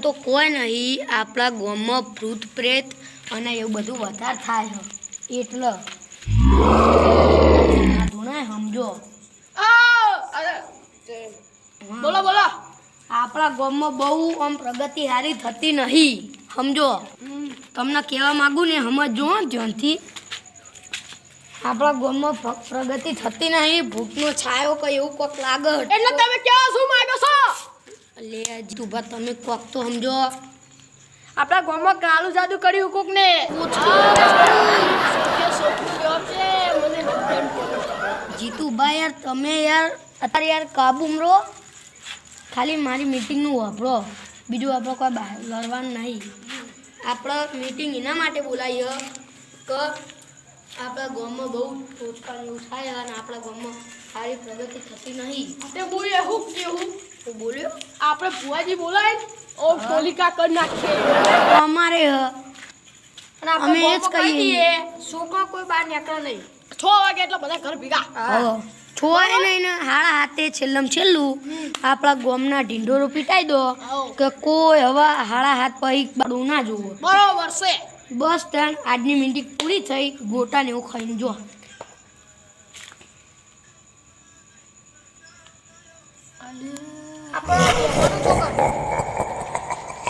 તો કોઈ નહીં, આપણા ગામમાં ભૂત પ્રેત અને એવું બધું વધારે થાય છે એટલે ધૂણા સમજો. બોલો બોલો. આપણા ગામમાં બહુ આમ પ્રગતિ સારી થતી નહીં સમજો. તમને કહેવા માંગુ ને સમજો ધ્યાનથી. આપણા ગામમાં પ્રગતિ થતી નહીં, ભૂતનો છાયો કે એવું કોક લાગે એટલે તમે કેવા શું માંગો છો? લે જીતુભા તમે કોક તો સમજો. આપણા ગામમાં કાળું જાદુ કર્યું કોક ને. જીતુભા યાર તમે યાર અત્યારે યાર કાબુમાં રહો. ખાલી મારી મીટિંગનું વાપરો, બીજું આપણે કોઈ બહાર લડવાનું નહીં. આપણે મીટિંગ એના માટે બોલાવીએ કે આપણા ગામમાં બહુ ટોચકાન એવું થાય અને આપણા ગામમાં સારી પ્રગતિ થતી નહીં. તે બોલે હું કેવું તો બોલ્યો આપણે ભુવાજી બોલાય ઓ ટોલિકા કરી નાખીએ. અમારે અને અમે એ જ કહીએ. છોકરા કોઈ બહાર નીકળે નહીં. 6 વાગે એટલે બધા ઘર ભેગા. છોવાય નહીં ને હાડા હાથે છેલ્લમ છેલ્લું આપણા ગામના ઢીંઢોરો પીટાઈ દો કે કોઈ હવે હાડા હાથ પહી બાળું ના જોવો. બરોબર છે. બસ ત્યાં આજની મીટિંગ પૂરી થઈ. ગોટા ને એવું ખાઈને જો.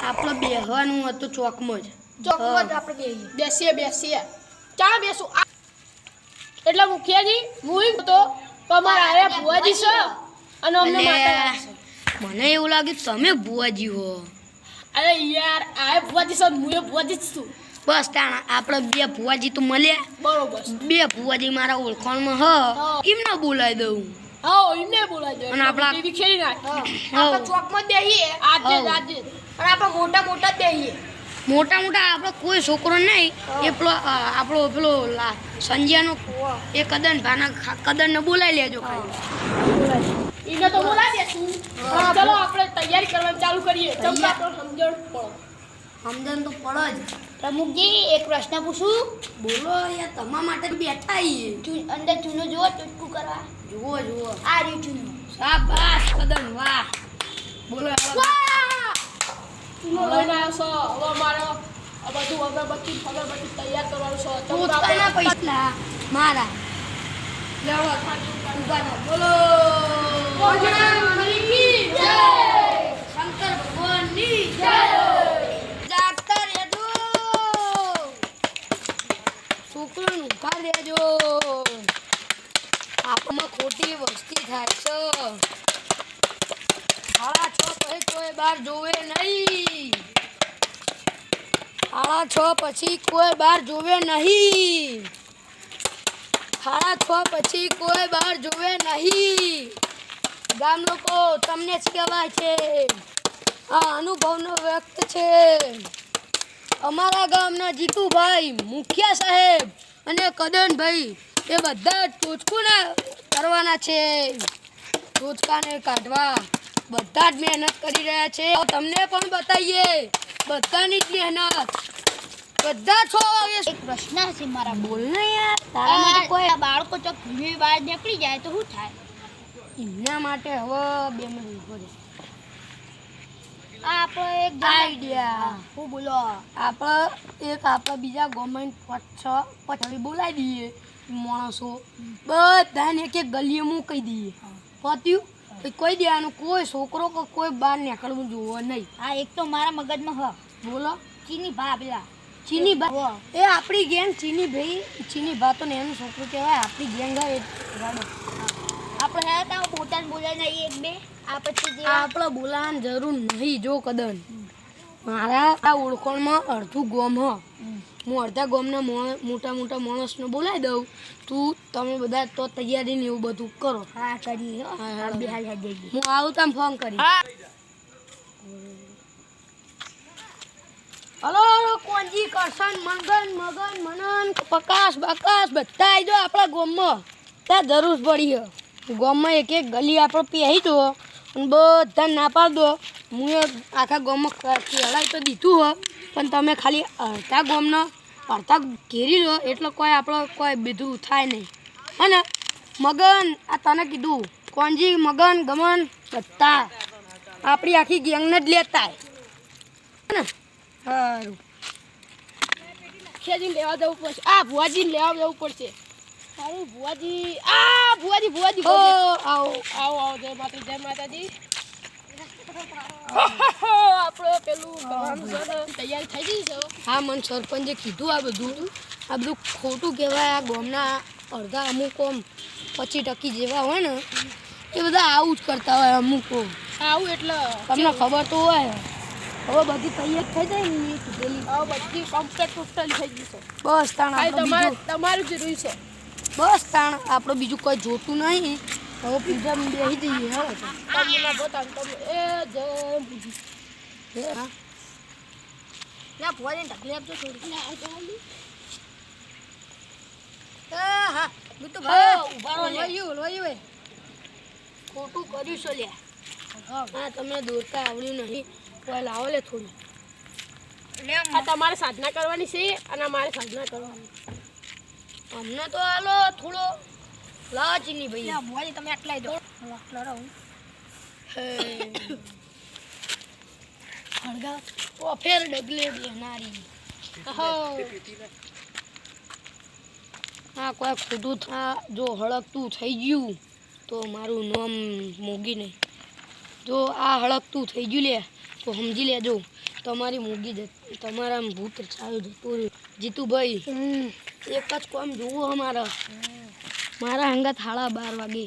આપણે બેહવાનું હતું ચોકમાં જ. બેસીએ ચાલ બેસું. એટલે મુખિયાજી હું તો તમારા આયા ભુવાજી છે અને અમને માતા છે. મને એવું લાગ્યું તમે ભુવાજી હો. અરે યાર આ ભુવાજી છે હું ભુવાજી જ છું. બસ તાણા આપણે બે ભુવાજી તો મળ્યા. બરોબર. બે ભુવાજી મારા ઓળખાણમાં હ એમને બોલાવી દઉં. હા એમને બોલાજો અને આપણા ટીવી ખેલી નાખ. આપણે ચોકમાં બેહીએ આજે અને આપણે મોટા બેહીએ. મોટા આપણે કોઈ છોકરો નહીં. એ પેલો આપણો પેલો સંજ્યાનો એ કદનને બોલાવી લેજો ખાલી. એને તો બોલાવી દેશું. ચલો આપણે તૈયારી કરવાનું ચાલુ કરીએ. તમને આપણો સમજણ પડો. સમજણ તો પડે જ. પ્રમુખજી એક પ્રશ્ન પૂછું? બોલો યાર તમારા માટે બેઠા છીએ. અંદર ચૂનો જુઓ ટૂટકું કરવા. જુઓ આ રહ્યું ચૂનો. શાબાશ કદન વાહ. બોલો ચૂનો લઈને આવ્યો છો. હવે અમારે બધું અગરબત્તી તૈયાર કરવાનું છે. પોતાના પૈસા મારા લેવો ઉભા રહો. બોલો શંકર ભગવાનની જય. જાગતા રહેજો છોકરાનું ઉભા રહેજો. આપમાં ખોટી વસ્તી થાય છે. 6:30 પછી કોઈ બહાર જોવે નહીં. 6:30 પછી કોઈ બહાર જોવે નહીં. 6:30 પછી કોઈ બહાર જોવે નહીં. ગામ લોકો તમને જ કહેવાય છે. આ અનુભવનો વ્યક્ત છે. અમારા ગામના જીતુભાઈ મુખિયા સાહેબ અને કદનભાઈ એ બધા ટોચકુના કરવાના છે. ટોચકાને કાઢવા બધા જ મહેનત કરી રહ્યા છે. તમને પણ બતાવીએ બધાની જ મહેનત. બધા 6 વાગે. એક પ્રશ્ન છે મારા. બોલ ને યાર. તારા માટે કોઈ બાળકો ચોક ભૂલી બહાર નીકળી જાય તો શું થાય? એમના માટે હવે 2 મિનિટ ઉભો રહે. આપણે એક આઈડિયા. હું બોલો આપણે બીજા ગવર્મેન્ટ 5-6 પછી બોલાવી દઈએ માણસો બધાને એક ગલીએ મૂકી દઈએ. પત્યું કોઈ દેવાનું. કોઈ છોકરો કે કોઈ બહાર નીકળવું જોવો નહીં. હા એક તો મારા મગજમાં હ બોલો ચીની ભા પેલા ચીની ભા એ આપણી ગેંગ. ચીની ભા તો એનું છોકરું કહેવાય. આપણી ગેંગ એ રાડો. આપણે હે તો પોતાને બોલાય નહીં એક બે આ પછી જે આપણે બોલાવાની જરૂર નહીં. જો કદન મારા આ ઓળખાણમાં અડધું ગોમ હ. હું અડધા ગામના મોટા માણસને બોલાવી દઉં. તમે બધા તો તૈયારીને એવું બધું કરો. હા કરીએ બે હાલ જઈએ. હું આવું તમે ફોન કરી. હલો કોંજી કરશન મગન મનન પ્રકાશ બકાશ બધા આવી જાઓ આપણા ગામમાં. ત્યાં જરૂર પડી છે. ગામમાં એક ગલી આપણે પહેરી દો અને બધા ના પાડ દો. હું આખા ગામમાં ખેલાઈ તો દીધું હો પણ તમે ખાલી અડધા ગામનો અડધા ઘેરી લો એટલે કોઈ આપણો કોઈ બીજું થાય નહીં. અને મગન આ તને કીધું કોંજી મગન ગમન બધા આપણી આખી ગેંગને જ લેતા. સારું. મુખિયાજીને લેવા જવું પડશે. ભુવાજીને લેવા જવું પડશે. સારું ભુવાજી. ભુવાજી. ઓ આવો. આવો જય માતાજી. આપણો પેલું કરવાનું છે ને, તૈયારી થઈ ગઈ છે. હા, મને સરપંચે કીધું આ બધું ખોટું કહેવાય. આ ગામના અડધા અમુકો 25% જેવા હોય ને એ બધા આવું જ કરતા હોય. અમુકો આવું એટલે તમને ખબર તો હોય. હવે બધી તૈયાર થઈ જાય ને એ કીધેલી. હવે બધી કમ્પ્લીટ ટોટલ થઈ ગઈ છે. બસ તાણ આપણે તમારું જ રહ્યું છે. બસ તાણ આપણે બીજું કોઈ જોતું નહીં. હવે પૂજામાં બેસી જઈએ. હવે તમને બતાવું તમે એ જય બુજી. હા, ના ભુવાજીને ઢગલી આપજો થોડી. હા બીટુ હા, ભાઈ ઉભા રહો લે. લોયું ખોટું કર્યું છે લ્યા. હા, તમને દોરતા આવડ્યું નહીં. કોઈ લાવો લે થોડું. આ તમારે સાધના કરવાની છે અને અમારે સાધના કરવાની. અમને તો હાલો થોડો લાજ નહીં ભાઈ. ના ભુવાજી તમે આટલા દો. હું આટલો રહું. હળગા ઓફેર ડગલે બેનારી. હા, કોઈ ખોટું જો હળગતું થઈ ગયું તો મારું નામ મોગી નહીં. જો આ હળગતું થઈ ગયું લે તો સમજી લેજો તમારી મોગી તમારા ભૂત ચાલુ જતું રહ્યું. જીતુભાઈ એક જ કામ જોવું મારા હંગા 12:30 વાગે.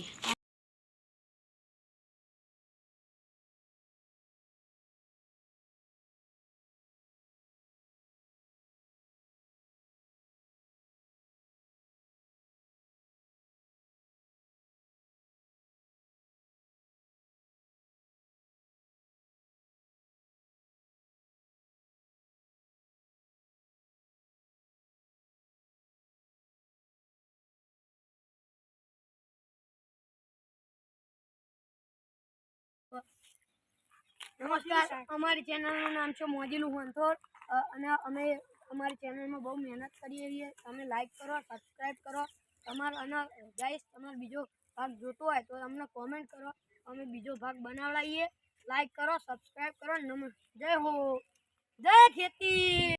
નમસ્કાર, અમારી ચેનલનું નામ છે મોજીલું વંથોડ અને અમે અમારી ચેનલમાં બહુ મહેનત કરીએ છીએ. તમે લાઈક કરો, સબસ્ક્રાઈબ કરો. અને ગાઈસ તમારે બીજો ભાગ જોતો હોય તો અમને કોમેન્ટ કરો. અમે બીજો ભાગ બનાવડાવીએ. લાઈક કરો, સબસ્ક્રાઈબ કરો. જય હો, જય ખેતી.